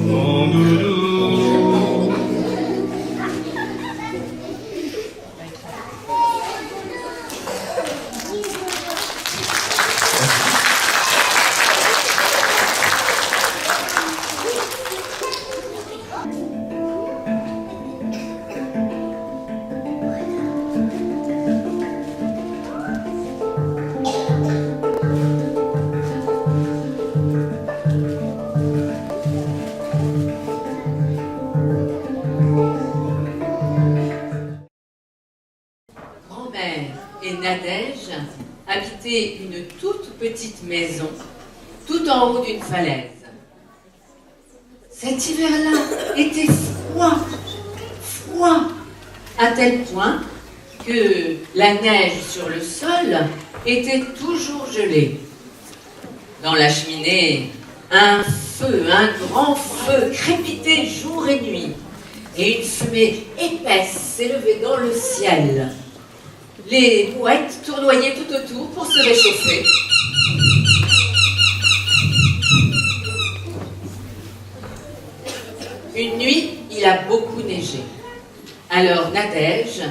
Mon doudou. Nadège habitait une toute petite maison tout en haut d'une falaise. Cet hiver-là était froid, à tel point que la neige sur le sol était toujours gelée. Dans la cheminée, un grand feu crépitait jour et nuit, et une fumée épaisse s'élevait dans le ciel. Les mouettes tournoyaient tout autour pour se réchauffer. Une nuit, il a beaucoup neigé. Alors Nadège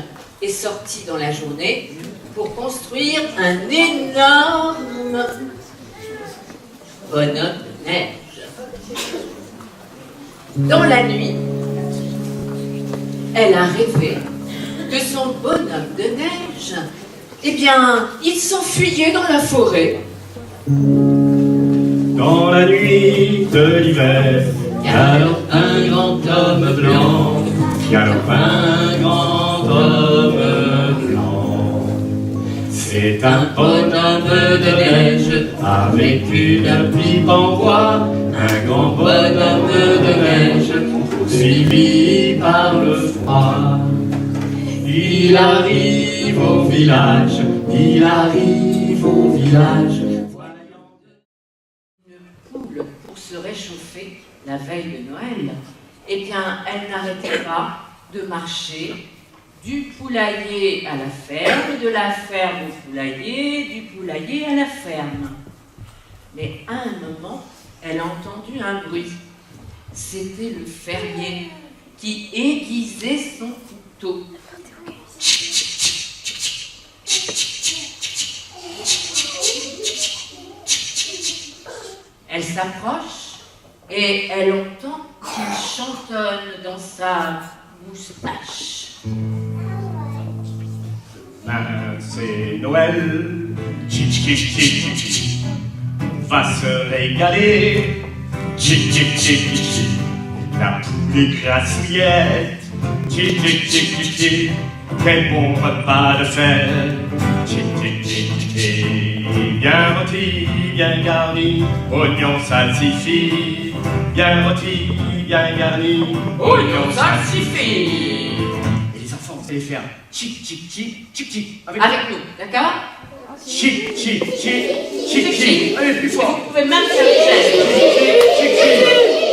est sortie dans la journée pour construire un énorme bonhomme de neige. Dans la nuit, elle a rêvé que son bonhomme de neige, eh bien, il s'enfuyait dans la forêt. Dans la nuit de l'hiver, galope un grand homme blanc, galope un grand homme blanc. C'est un bonhomme de neige avec une pipe en bois, un grand bonhomme de neige poursuivi par le froid. Il arrive au village, il arrive au village. Une poule pour se réchauffer la veille de Noël, eh bien, elle n'arrêtait pas de marcher du poulailler à la ferme, de la ferme au poulailler, du poulailler à la ferme. Mais à un moment, elle a entendu un bruit. C'était le fermier qui aiguisait son couteau. Elle s'approche et elle entend qu'il chantonne dans sa moustache. C'est Noël, on va se régaler, la poule est grassouillette, quel bon repas de fête, bien rôti, bien garni, oignon salsifis, bien rôti, bien garni, oignon salsifis. Et les enfants, vous allez faire chic chic chic chic chic avec nous, d'accord? Chic chic chic chic chic. Allez, plus fort. Vous pouvez même faire des gestes.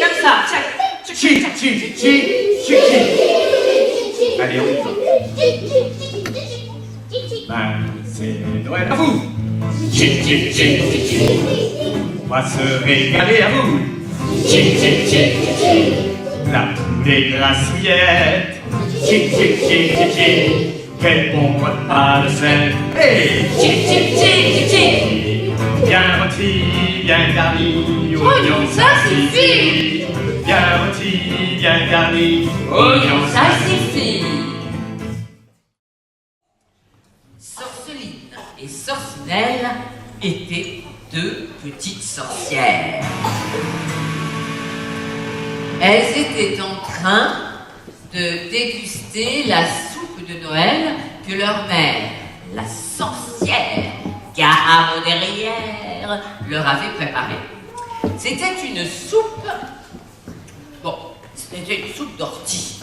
Comme ça, chic chic chic chic chic. Allez, on y va. Ben, c'est Noël à vous. Chic chic chic chic. On va se régaler à vous. Chic chic chic chic. La poule est grassouillette. Chic chic chic chic. Quel bon repas de fête. Hey, chic chic chic chic. Bien rôti, bien garni, oignon salsifis. Bien rôti, bien garni, oignon salsifis. Sorceline et Sorcinelle étaient deux petites sorcières. Elles étaient en train de déguster la soupe de Noël que leur mère, la sorcière Garde-derrière, leur avait préparée. C'était une soupe, c'était une soupe d'ortie,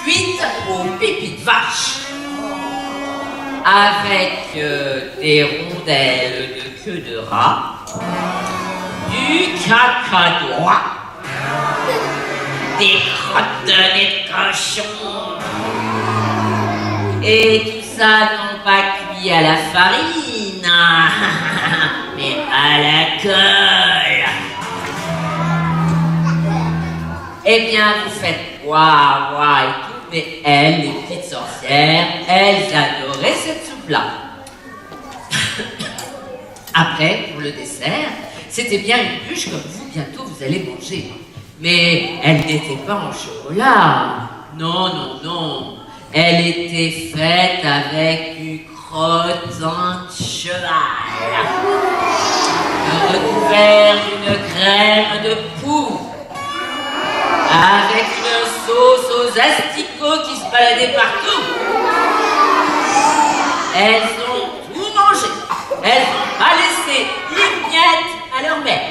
cuite au pipi de vache. avec des rondelles de queue de rat, du cacadois, des crottes de nez de cochon, et tout ça non pas cuit à la farine, mais à la colle. Eh bien, vous faites ouah et tout, mais elles, les petites sorcières, elles adoraient cette soupe-là. Après, pour le dessert, c'était bien une bûche comme vous, bientôt vous allez manger. Mais elle n'était pas en chocolat. Non. Elle était faite avec du crottin de cheval, recouvert d'une crème de poux, avec une sauce aux asticots qui se baladait partout. Elles ont tout mangé. Elles n'ont pas laissé une miette à leur mère.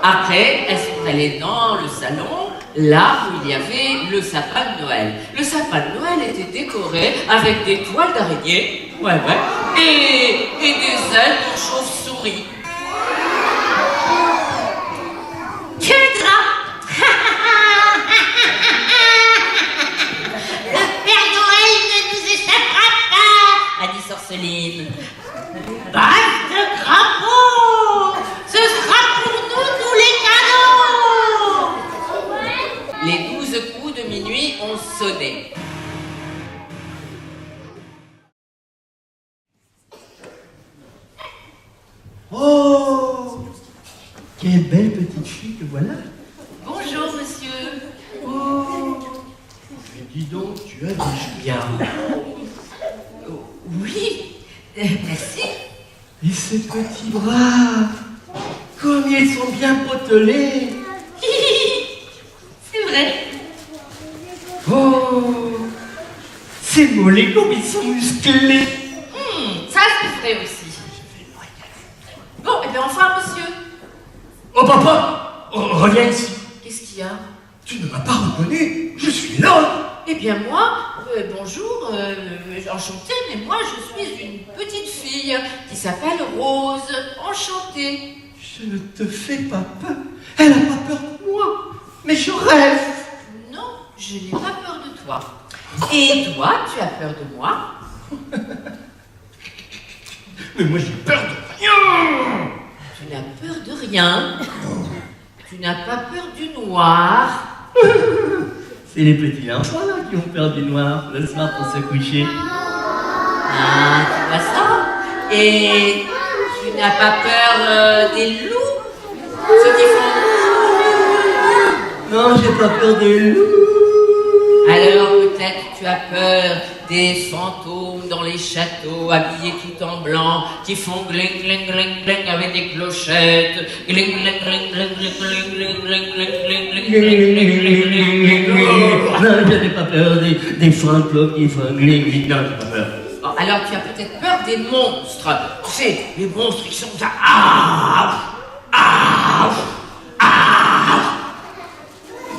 Après, elles sont allées dans le salon, là où il y avait le sapin de Noël. Le sapin de Noël était décoré avec des toiles d'araignée, et des ailes de chauve-souris. Que drap! Le Père Noël ne nous échappera pas, A dit Sorceline. bande de crapauds! Ce sera pour nous tous les cadeaux! Les 12 coups de minuit ont sonné. Oh, quelle belle petite fille que voilà. Bonjour, monsieur. Oh, mais dis donc, tu as des joues bien. Oui, merci. Et ces petits bras, comme ils sont bien potelés. C'est vrai. Oh, ces mollets, comme ils sont musclés. Ça, c'est vrai aussi. Bon, et bien enfin, monsieur. Oh papa, reviens ici. Qu'est-ce qu'il y a? Tu ne m'as pas reconnu, je suis là. Eh bien moi, bonjour, enchantée, mais moi je suis une petite fille qui s'appelle Rose, enchantée. Je ne te fais pas peur, elle n'a pas peur de moi, mais je rêve. Non, je n'ai pas peur de toi. Et toi, tu as peur de moi? Mais moi j'ai peur de rien. Tu n'as peur de rien. Tu n'as pas peur du noir. C'est les petits enfants là qui ont peur du noir le soir pour se coucher. Ah, tu vois ça? Et tu n'as pas peur des loups? Ceux qui font... Non, j'ai pas peur des loups. Alors peut-être tu as peur des fantômes dans les châteaux, habillés tout en blanc, qui font gling gling gling gling avec des clochettes, gling gling gling gling gling gling gling gling gling gling gling. Non, je n'ai pas peur des fantômes qui font gling gling. Non, j'ai pas peur. Bon, alors tu as peut-être peur des monstres. Tu sais, les monstres qui sont à...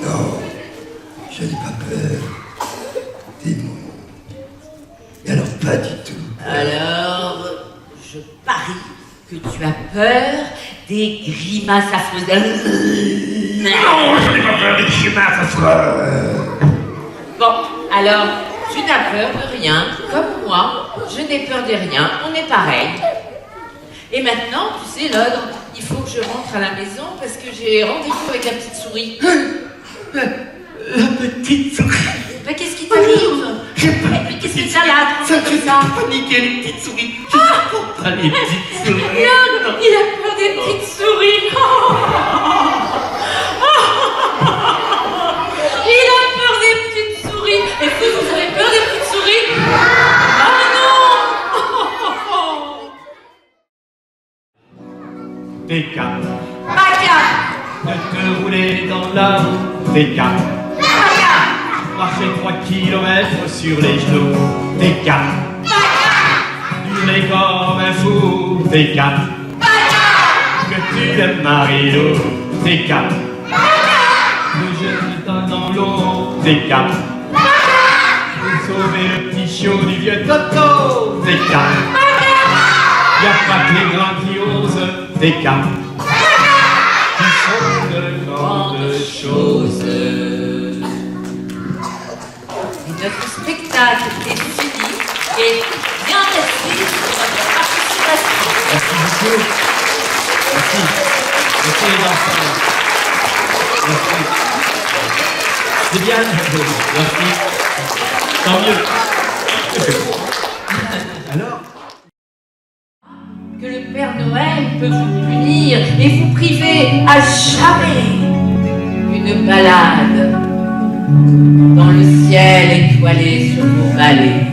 Non, je n'ai pas peur des mots. Et alors, pas du tout. Alors, je parie que tu as peur des grimaces affreuses. Non, je n'ai pas peur des grimaces affreux. Bon, alors, tu n'as peur de rien, comme moi, je n'ai peur de rien, on est pareil. Et maintenant, tu sais, l'ogre, il faut que je rentre à la maison parce que j'ai rendez-vous avec la petite souris. La petite souris. Bah, qu'est-ce qui t'arrive? Mais qu'est-ce qui t'arrive? Ça me fait paniquer les petites souris. Je supporte pas les petites souris. L'ogre, il a peur des petites souris. Il a peur des petites souris. Est-ce que vous avez peur des petites souris? Ah non! Des quatre, Bagarre! de te rouler dans la roue. Des quatre, marcher 3 kilomètres sur les genoux. Des quatre, hurler comme un fou. Des quatre, que tu aimes Marie-Lou. Des quatre, le jeune dans l'eau. Des quatre, pour sauver le petit chiot du vieux Toto, des cas. Y a pas que les grandioses, des cas. Qui sont de grandes choses. Et notre spectacle est fini et bien merci pour votre participation. Merci beaucoup. Merci. Merci les enfants. Merci. C'est bien. Merci. Tant mieux. Alors? Que le Père Noël peut vous punir et vous priver à jamais d'une balade dans le ciel étoilé sur vos vallées.